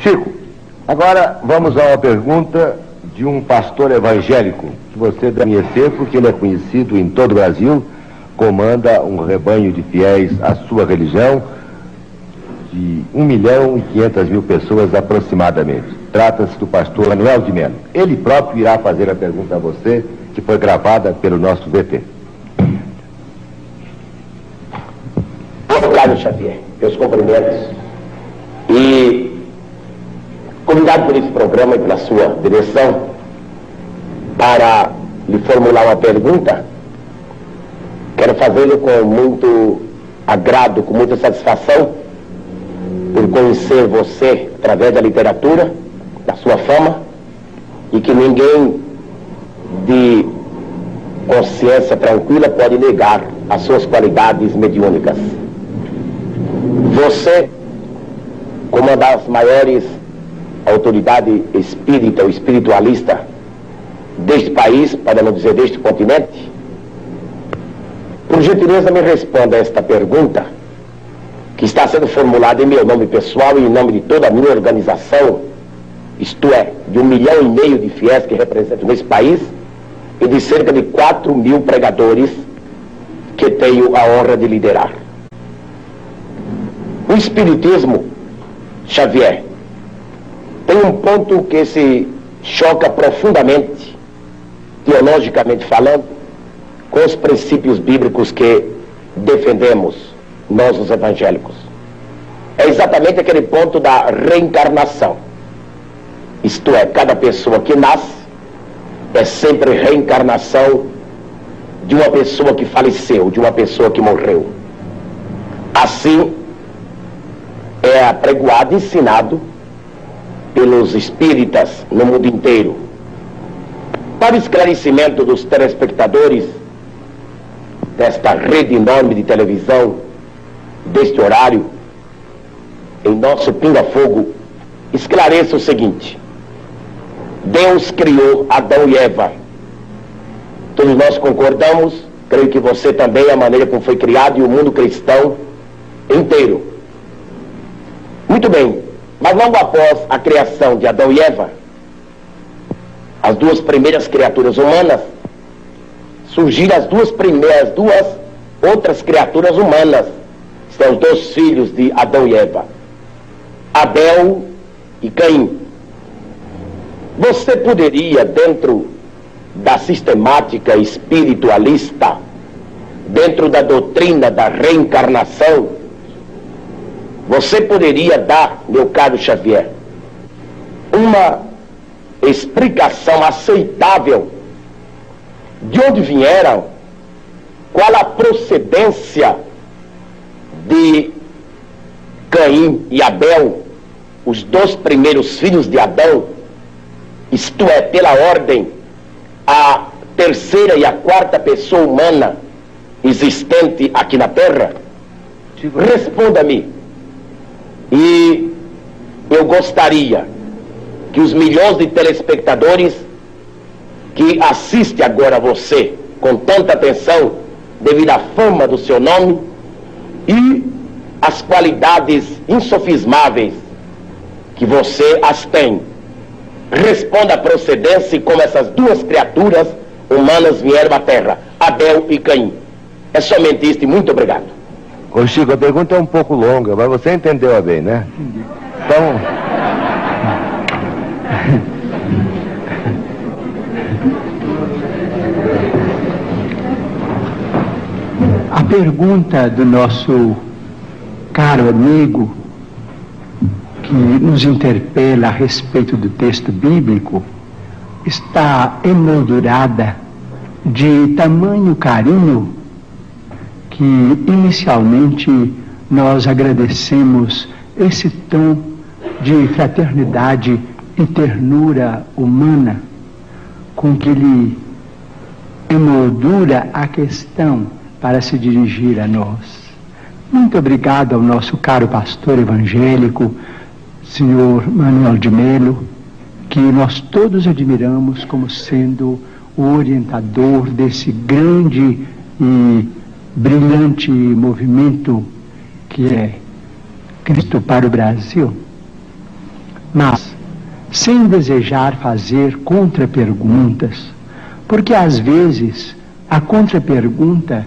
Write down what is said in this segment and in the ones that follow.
Chico, agora vamos a uma pergunta de um pastor evangélico, que você deve conhecer porque ele é conhecido em todo o Brasil, comanda um rebanho de fiéis à sua religião, de 1.500.000 pessoas aproximadamente. Trata-se do pastor Manuel de Melo. Ele próprio irá fazer a pergunta a você, que foi gravada pelo nosso VT. Obrigado, Xavier, meus cumprimentos. E convidado por esse programa e pela sua direção para lhe formular uma pergunta, quero fazê-lo com muito agrado, com muita satisfação, por conhecer você através da literatura, da sua fama, e que ninguém de consciência tranquila pode negar as suas qualidades mediúnicas. Você, como uma das maiores autoridades espírita ou espiritualista deste país, para não dizer deste continente, por gentileza me responda a esta pergunta, que está sendo formulada em meu nome pessoal e em nome de toda a minha organização, isto é, de 1,5 milhão de fiéis que representam nesse país e de cerca de 4.000 pregadores que tenho a honra de liderar. O Espiritismo, Xavier, tem um ponto que se choca profundamente, teologicamente falando, com os princípios bíblicos que defendemos, nós os evangélicos. É exatamente aquele ponto da reencarnação. Isto é, cada pessoa que nasce é sempre reencarnação de uma pessoa que faleceu, de uma pessoa que morreu. Assim, é apregoado e ensinado pelos espíritas no mundo inteiro. Para esclarecimento dos telespectadores desta rede enorme de televisão, deste horário, em nosso pinga-fogo, esclareça o seguinte: Deus criou Adão e Eva. Todos nós concordamos, creio que você também, a maneira como foi criado e o mundo cristão inteiro. Muito bem, mas logo após a criação de Adão e Eva, as duas primeiras criaturas humanas, surgiram as duas outras criaturas humanas. São os dois filhos de Adão e Eva, Abel e Caim. Você poderia, dentro da sistemática espiritualista, dentro da doutrina da reencarnação, você poderia dar, meu caro Xavier, uma explicação aceitável de onde vieram, qual a procedência de Caim e Abel, os dois primeiros filhos de Adão, isto é, pela ordem, a terceira e a quarta pessoa humana existente aqui na Terra? Responda-me. E eu gostaria que os milhões de telespectadores que assistem agora a você com tanta atenção, devido à fama do seu nome e as qualidades insofismáveis que você as tem, responda a procedência e como essas duas criaturas humanas vieram à Terra, Abel e Caim. É somente isto e muito obrigado. Ô Chico, a pergunta é um pouco longa, mas você entendeu bem, né? Então... A pergunta do nosso caro amigo, que nos interpela a respeito do texto bíblico, está emoldurada de tamanho carinho que inicialmente nós agradecemos esse tom de fraternidade e ternura humana com que ele emoldura a questão para se dirigir a nós. Muito obrigado ao nosso caro pastor evangélico, senhor Manuel de Melo, que nós todos admiramos como sendo o orientador desse grande e brilhante movimento que é Cristo para o Brasil. mas sem desejar fazer contraperguntas, porque às vezes a contrapergunta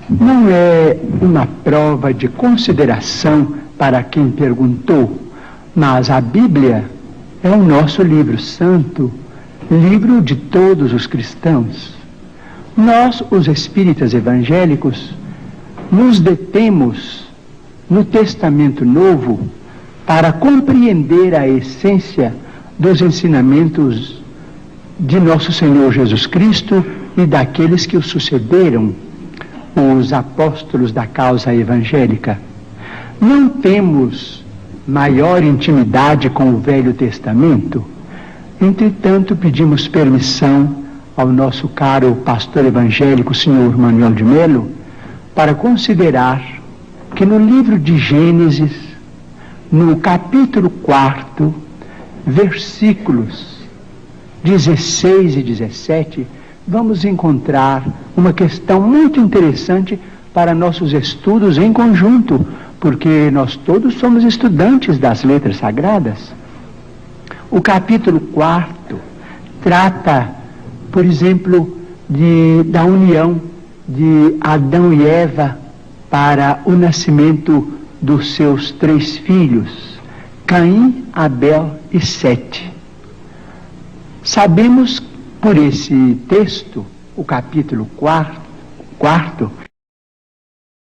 não é uma prova de consideração para quem perguntou, mas a Bíblia é o nosso livro santo, livro de todos os cristãos. Nós, os espíritas evangélicos, nos detemos no Testamento Novo para compreender a essência dos ensinamentos de nosso Senhor Jesus Cristo e daqueles que o sucederam, os apóstolos da causa evangélica. Não temos maior intimidade com o Velho Testamento, entretanto pedimos permissão ao nosso caro pastor evangélico, senhor Manuel de Melo, para considerar que no livro de Gênesis, no capítulo 4, versículos 16 e 17, vamos encontrar uma questão muito interessante para nossos estudos em conjunto, porque nós todos somos estudantes das letras sagradas. O capítulo 4 trata, por exemplo, da união de Adão e Eva para o nascimento dos seus 3 filhos, Caim, Abel e Sete. Sabemos por esse texto, o capítulo 4,